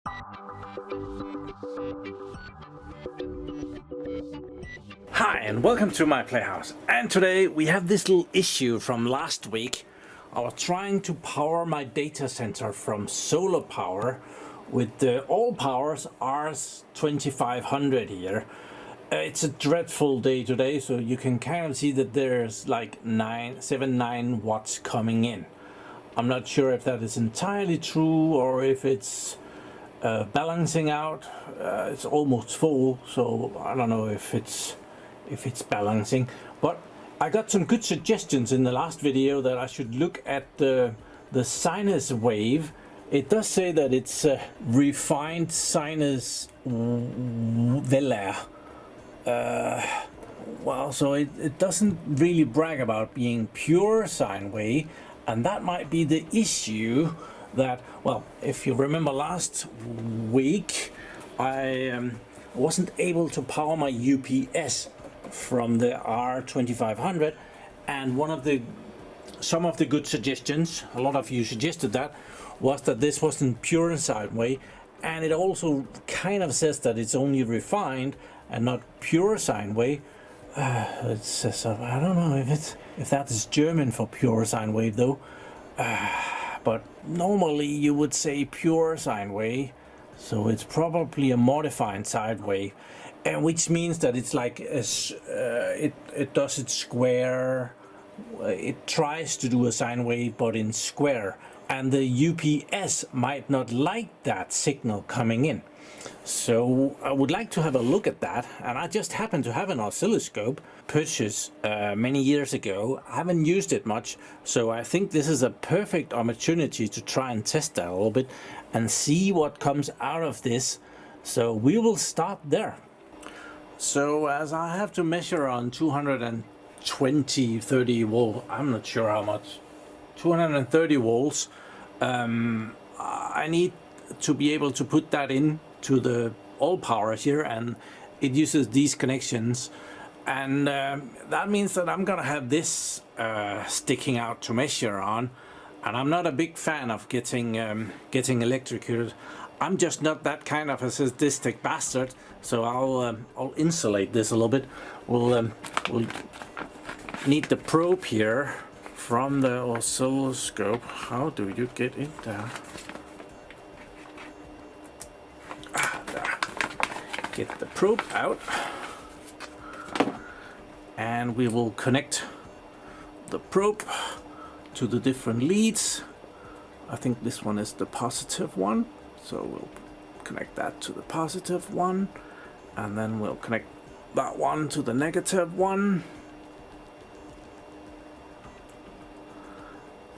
Hi and welcome to my playhouse, and today we have this little issue from last week. I was trying to power my data center from solar power with the AllPowers R2500 here. It's a dreadful day today, so you can kind of see that there's like 9 watts coming in. I'm not sure if that is entirely true or if it's balancing out. It's almost full, so I don't know if it's balancing, but I got some good suggestions in the last video that I should look at the sinus wave. It does say that it's a refined sinus velar. Well, so it doesn't really brag about being pure sine wave, and that might be the issue. That, well, if you remember last week, I wasn't able to power my UPS from the R2500, and some of the good suggestions, a lot of you suggested that, was that this wasn't pure sine wave, and it also kind of says that it's only refined and not pure sine wave. It says, I don't know if that is German for pure sine wave though, but normally you would say pure sine wave, so it's probably a modified sine wave. And which means that it's like it does it square. It tries to do a sine wave, but in square. And the UPS might not like that signal coming in. So I would like to have a look at that. And I just happen to have an oscilloscope purchased many years ago. I haven't used it much, so I think this is a perfect opportunity to try and test that a little bit and see what comes out of this. So we will start there. So as I have to measure on 230 volts, I'm not sure how much, 230 volts, I need to be able to put that in to the AllPowers here, and it uses these connections, and that means that I'm gonna have this sticking out to measure on, and I'm not a big fan of getting electrocuted. I'm just not that kind of a sadistic bastard, so I'll insulate this a little bit. We'll need the probe here from the oscilloscope. How do you get in there? There. Get the probe out, and we will connect the probe to the different leads. I think this one is the positive one. So we'll connect that to the positive one, and then we'll connect that one to the negative one.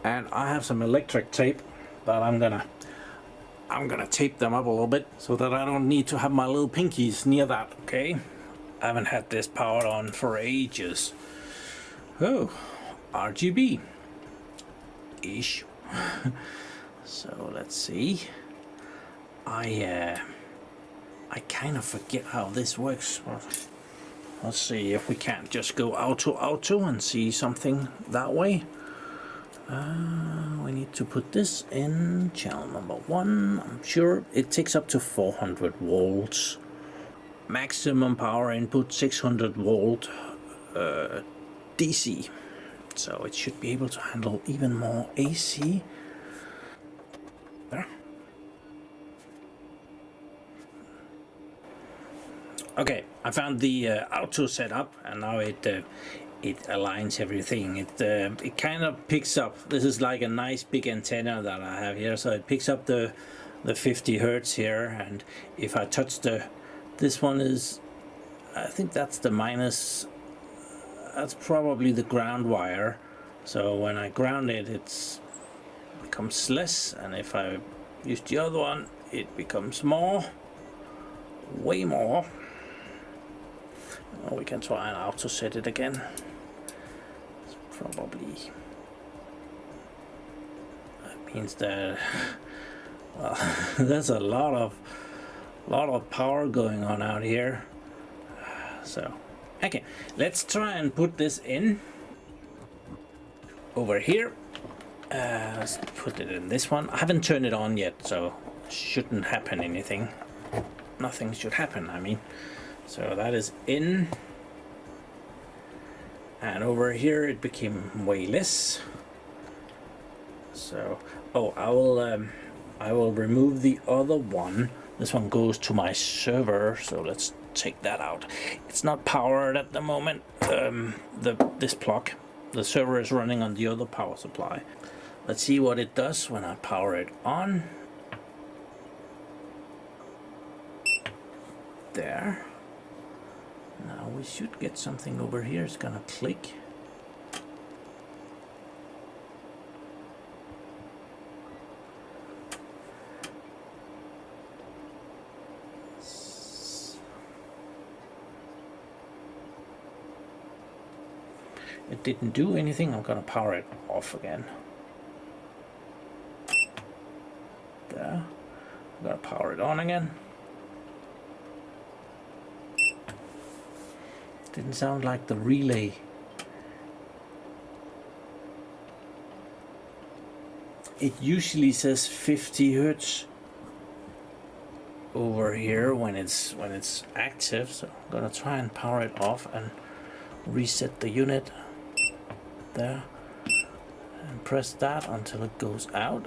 And I have some electric tape that I'm gonna tape them up a little bit so that I don't need to have my little pinkies near that, okay? I haven't had this powered on for ages. Oh, RGB-ish. So let's see. I kind of forget how this works. Let's see if we can't just go auto and see something that way. We need to put this in channel number 1. I'm sure it takes up to 400 volts. Maximum power input 600 volt DC. So it should be able to handle even more AC. There. Okay, I found the auto setup, and now it aligns everything. It kind of picks up. This is like a nice big antenna that I have here, so it picks up the 50 hertz here. And if I touch this one is, I think that's the minus. That's probably the ground wire. So when I ground it, it becomes less, and if I use the other one, it becomes more, way more. Or we can try and auto set it again. It's probably, that means that, well, there's a lot of power going on out here. So okay, let's try and put this in over here. Let's put it in this one. I haven't turned it on yet, so shouldn't happen anything. Nothing should happen, I mean. So that is in. And over here it became way less. So, oh, I will remove the other one. This one goes to my server, so let's take that out. It's not powered at the moment, this plug. The server is running on the other power supply. Let's see what it does when I power it on. There. Now we should get something over here. It's gonna click. It didn't do anything. I'm gonna power it off again. There. I'm gonna power it on again. Didn't sound like the relay. It usually says 50 Hertz over here when it's active, so I'm gonna try and power it off and reset the unit there and press that until it goes out.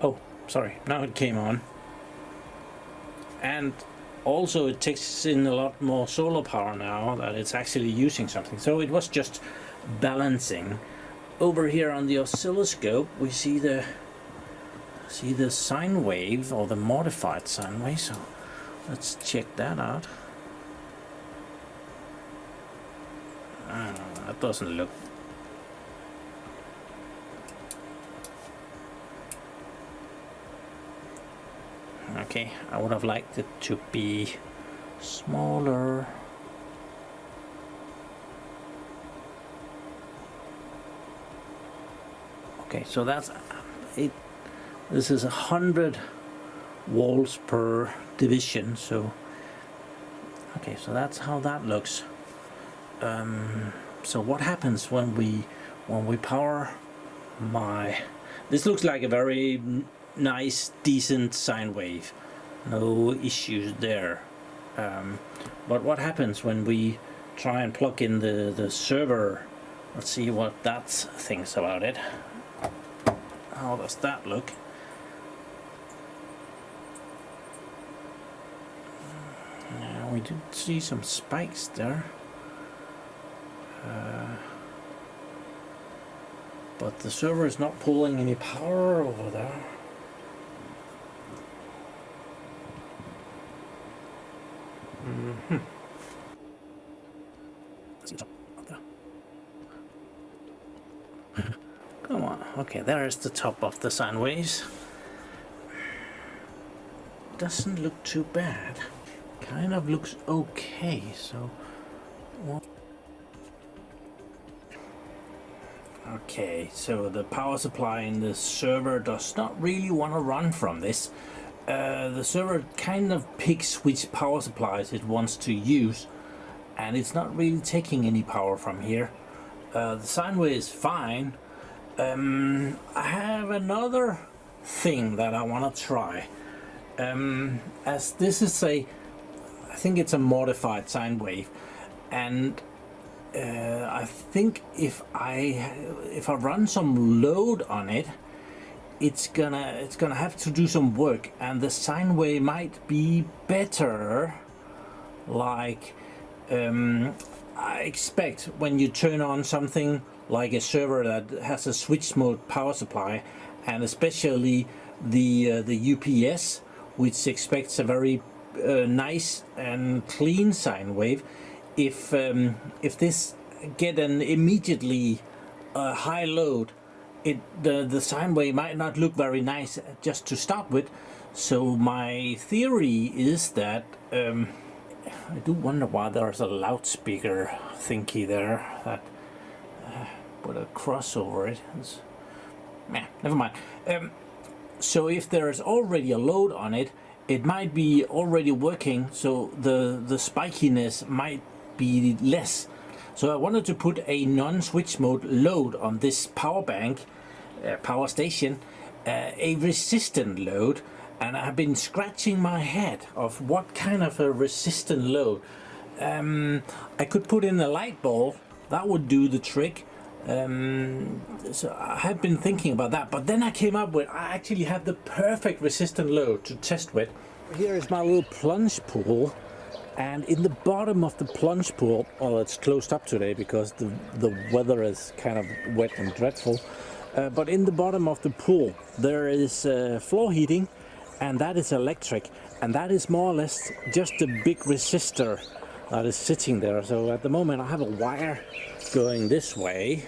Oh, sorry, now it came on. And also it takes in a lot more solar power now that it's actually using something. So it was just balancing. Over here on the oscilloscope we see the sine wave, or the modified sine wave, so let's check that out. That doesn't look... Okay, I would have liked it to be smaller. Okay, so that's it. This is 100 volts per division, so okay, so that's how that looks. So what happens when we power my... This looks like a very nice, decent sine wave. No issues there. But what happens when we try and plug in the server? Let's see what that thinks about it. How does that look? Now we did see some spikes there. But the server is not pulling any power over there. Come on, okay, there is the top of the sine waves. Doesn't look too bad. Kind of looks okay, so... Okay, so the power supply in the server does not really want to run from this. The server kind of picks which power supplies it wants to use, and it's not really taking any power from here. The sine wave is fine. I have another thing that I want to try. As this is I think it's a modified sine wave, and I think if I run some load on it, it's gonna have to do some work, and the sine wave might be better. Like I expect when you turn on something like a server that has a switch mode power supply, and especially the UPS, which expects a very nice and clean sine wave. If this get an immediately high load, the sine wave might not look very nice just to start with. So my theory is that I do wonder why there's a loudspeaker thingy there that put a cross over it. Never mind. So if there's already a load on it, it might be already working, so the spikiness might be less. So I wanted to put a non-switch mode load on this power bank power station a resistant load, and I've been scratching my head of what kind of a resistant load. I could put in a light bulb, that would do the trick. So I have been thinking about that, but then I came up with, I actually have the perfect resistant load to test with. Here is my little plunge pool, and in the bottom of the plunge pool, well, it's closed up today because the weather is kind of wet and dreadful, but in the bottom of the pool there is floor heating, and that is electric, and that is more or less just a big resistor that is sitting there. So at the moment I have a wire going this way,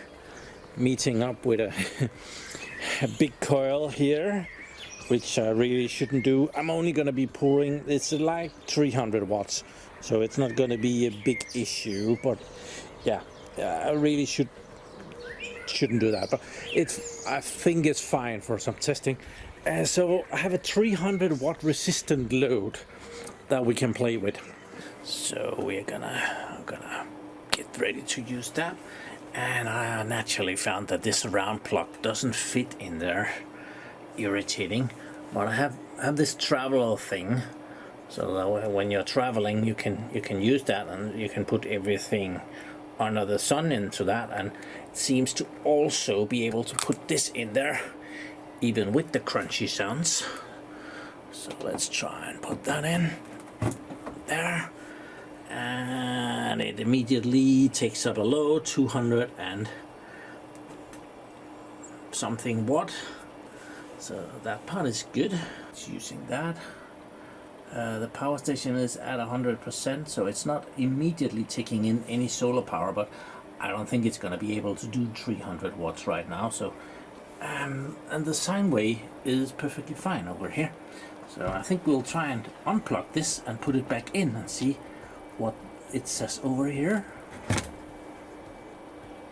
meeting up with a big coil here, which I really shouldn't do. I'm only going to be pouring, it's like 300 watts, so it's not going to be a big issue, but yeah, I really shouldn't do that, but I think it's fine for some testing. So I have a 300 watt resistant load that we can play with. So we're gonna get ready to use that, and I naturally found that this round plug doesn't fit in there, irritating, but I have this traveler thing, so that when you're traveling you can use that, and you can put everything under the sun into that, and it seems to also be able to put this in there even with the crunchy sounds. So let's try and put that in there, and it immediately takes up a load, 200 and something watt, so that part is good. It's using that. The power station is at 100%, so it's not immediately taking in any solar power, but I don't think it's going to be able to do 300 watts right now. So and the sine wave is perfectly fine over here, so I think we'll try and unplug this and put it back in and see what it says over here.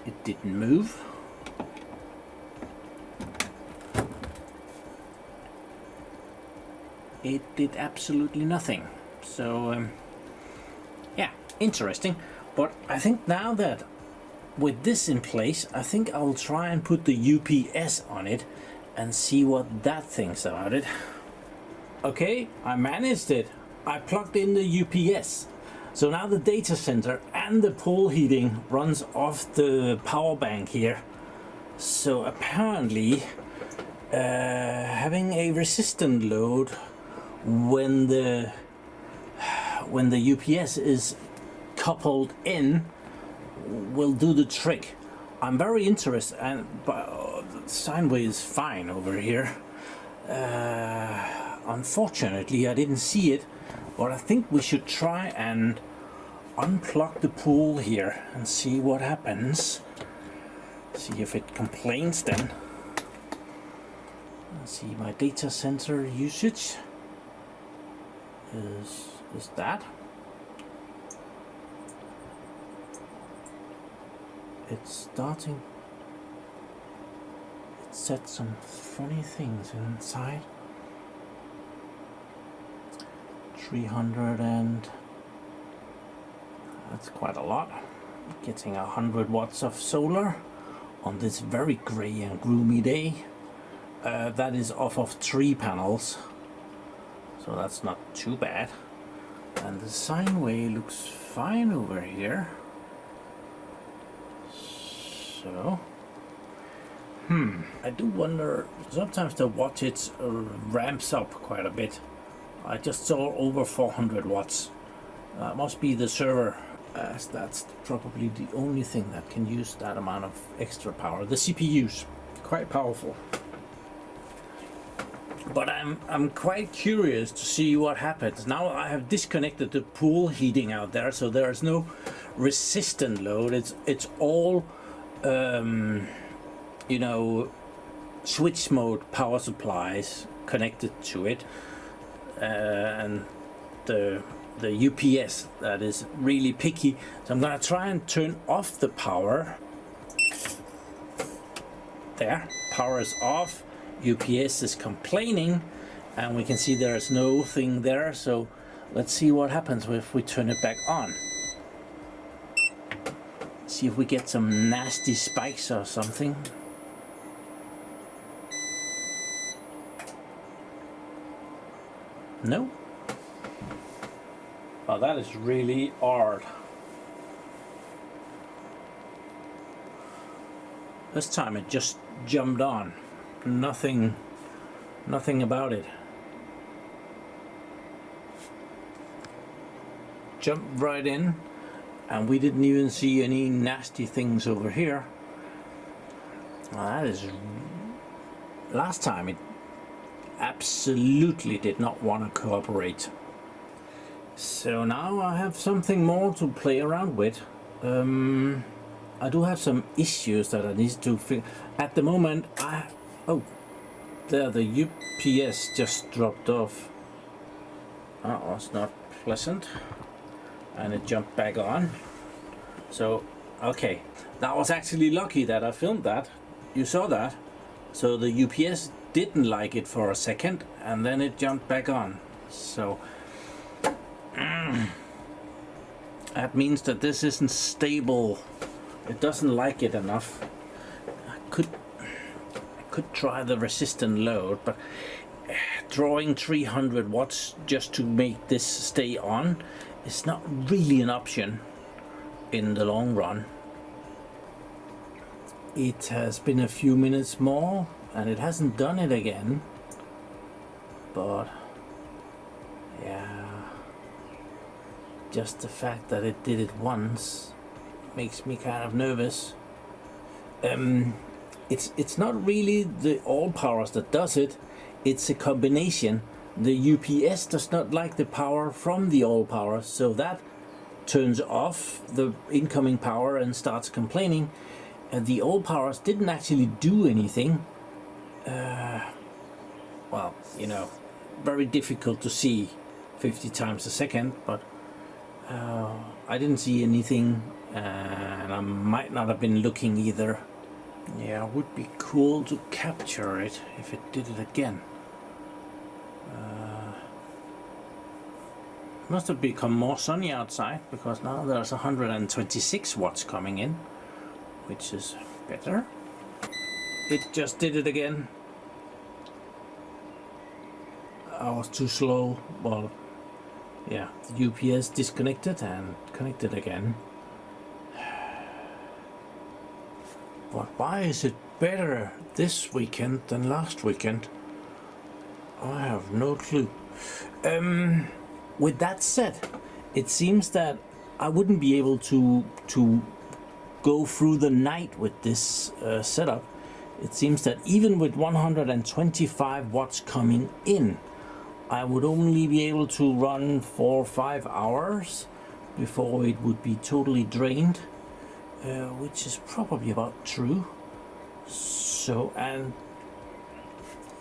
It didn't move. It did absolutely nothing. So yeah, interesting. But I think now that with this in place, I think I'll try and put the UPS on it and see what that thinks about it. Okay, I managed it. I plugged in the UPS. So now the data center and the pool heating runs off the power bank here. So apparently having a resistant load when the UPS is coupled in will do the trick. I'm very interested, and the sine wave is fine over here. Unfortunately I didn't see it, but I think we should try and unplug the pool here and see what happens. See if it complains then. Let's see, my data center usage is that. It's starting. It said some funny things inside. 300, and that's quite a lot. Getting 100 watts of solar on this very grey and gloomy day. That is off of 3 panels, so that's not too bad. And the sine wave looks fine over here. So, I do wonder, sometimes the wattage ramps up quite a bit. I just saw over 400 watts. Must be the server, as that's probably the only thing that can use that amount of extra power. The CPU's quite powerful. But I'm quite curious to see what happens. Now I have disconnected the pool heating out there, so there is no resistant load. It's all you know, switch mode power supplies connected to it, and the UPS that is really picky. So I'm gonna try and turn off the power. There, power is off. UPS is complaining, and we can see there is no thing there. So let's see what happens if we turn it back on. See if we get some nasty spikes or something. No. Oh, that is really odd. This time it just jumped on. Nothing about it. Jumped right in, and we didn't even see any nasty things over here. Well, that is... Last time it absolutely did not want to cooperate. So now I have something more to play around with. I do have some issues that I need to fix. At the moment, oh, there, the UPS just dropped off. That was not pleasant. And it jumped back on. So, okay. That was actually lucky that I filmed that. You saw that. So the UPS didn't like it for a second, and then it jumped back on. So, that means that this isn't stable. It doesn't like it enough. I could try the resistant load, but drawing 300 watts just to make this stay on is not really an option in the long run. It has been a few minutes more and it hasn't done it again, but yeah, just the fact that it did it once makes me kind of nervous. It's not really the AllPowers that does it, it's a combination. The UPS does not like the power from the AllPowers, so that turns off the incoming power and starts complaining. And the AllPowers didn't actually do anything. Well, you know, very difficult to see 50 times a second, but I didn't see anything, and I might not have been looking either. Yeah, it would be cool to capture it if it did it again. Must have become more sunny outside, because now there's 126 watts coming in, which is better. It just did it again. I was too slow. Well, yeah, the UPS disconnected and connected again. But why is it better this weekend than last weekend? I have no clue. With that said, it seems that I wouldn't be able to go through the night with this setup. It seems that even with 125 watts coming in, I would only be able to run 4 or 5 hours before it would be totally drained, which is probably about true. So, and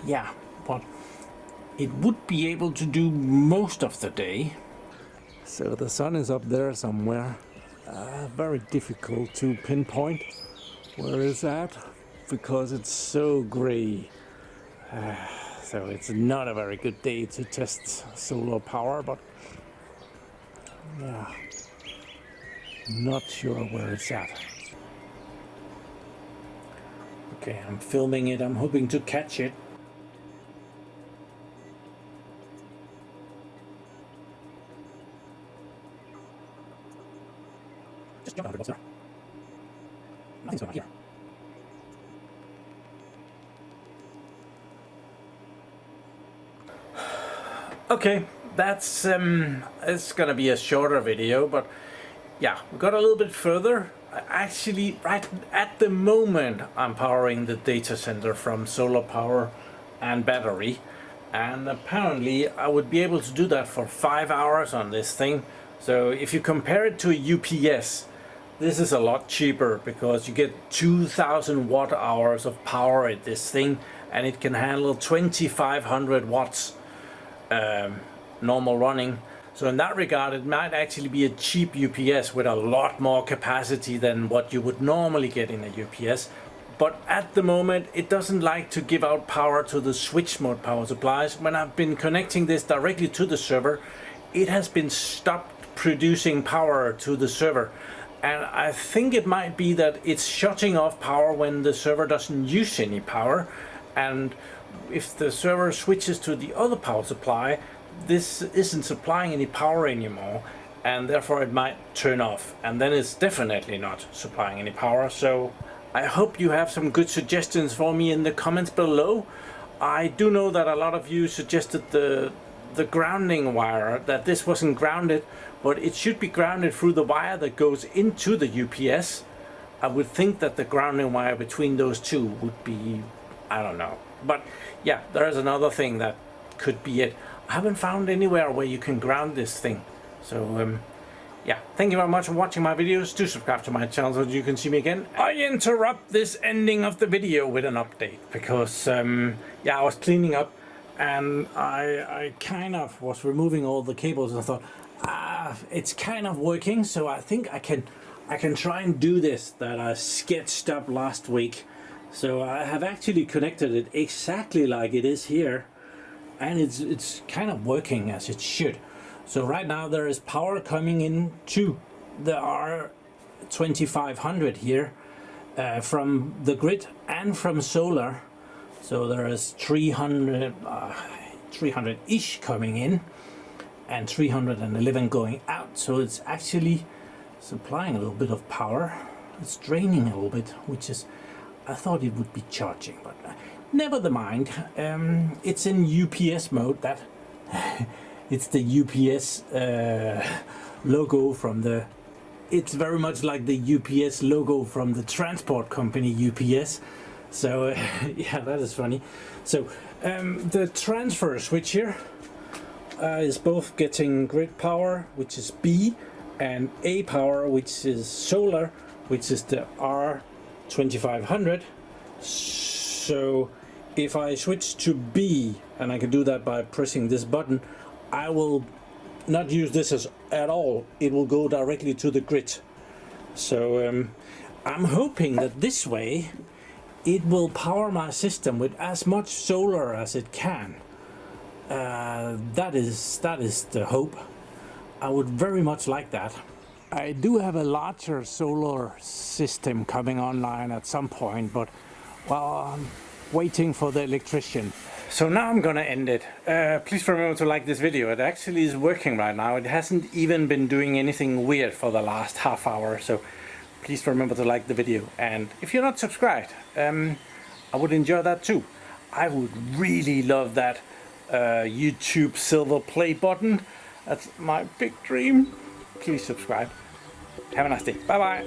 yeah, but it would be able to do most of the day. So the sun is up there somewhere. Very difficult to pinpoint where it's at because it's so gray. So it's not a very good day to test solar power, but yeah, not sure where it's at. Okay, I'm filming it. I'm hoping to catch it. Just jump out of the box. Nothing's going on here. Okay, that's it's gonna be a shorter video, but yeah, we got a little bit further. Actually, right at the moment, I'm powering the data center from solar power and battery, and apparently I would be able to do that for 5 hours on this thing. So if you compare it to a UPS, this is a lot cheaper because you get 2,000 watt hours of power at this thing, and it can handle 2,500 watts normal running. So in that regard, it might actually be a cheap UPS with a lot more capacity than what you would normally get in a UPS. But at the moment, it doesn't like to give out power to the switch mode power supplies. When I've been connecting this directly to the server, it has been stopped producing power to the server. And I think it might be that it's shutting off power when the server doesn't use any power. And if the server switches to the other power supply, this isn't supplying any power anymore, and therefore it might turn off, and then it's definitely not supplying any power. So I hope you have some good suggestions for me in the comments below. I do know that a lot of you suggested the grounding wire, that this wasn't grounded, but it should be grounded through the wire that goes into the UPS. I would think that the grounding wire between those two would be, I don't know. But yeah, there is another thing that could be it. I haven't found anywhere where you can ground this thing. So yeah, thank you very much for watching my videos. Do subscribe to my channel so you can see me again. I interrupt this ending of the video with an update because yeah, I was cleaning up and I kind of was removing all the cables and I thought, it's kind of working, so I think I can try and do this that I sketched up last week. So I have actually connected it exactly like it is here, and it's kind of working as it should. So right now there is power coming in to the R2500 here from the grid and from solar. So there is 300-ish coming in and 311 going out. So it's actually supplying a little bit of power. It's draining a little bit, which is, I thought it would be charging, but never the mind. It's in UPS mode. That it's the UPS logo from the. It's very much like the UPS logo from the transport company UPS. So yeah, that is funny. So the transfer switch here is both getting grid power, which is B, and A power, which is solar, which is the R2500. So if I switch to B, and I can do that by pressing this button, I will not use this at all. It will go directly to the grid. So I'm hoping that this way it will power my system with as much solar as it can. That is the hope. I would very much like that. I do have a larger solar system coming online at some point, but well, I'm waiting for the electrician. So now I'm gonna end it. Please remember to like this video. It actually is working right now. It hasn't even been doing anything weird for the last half hour. So please remember to like the video. And if you're not subscribed, I would enjoy that too. I would really love that YouTube silver play button. That's my big dream. Please subscribe. Have a nice day. Bye bye.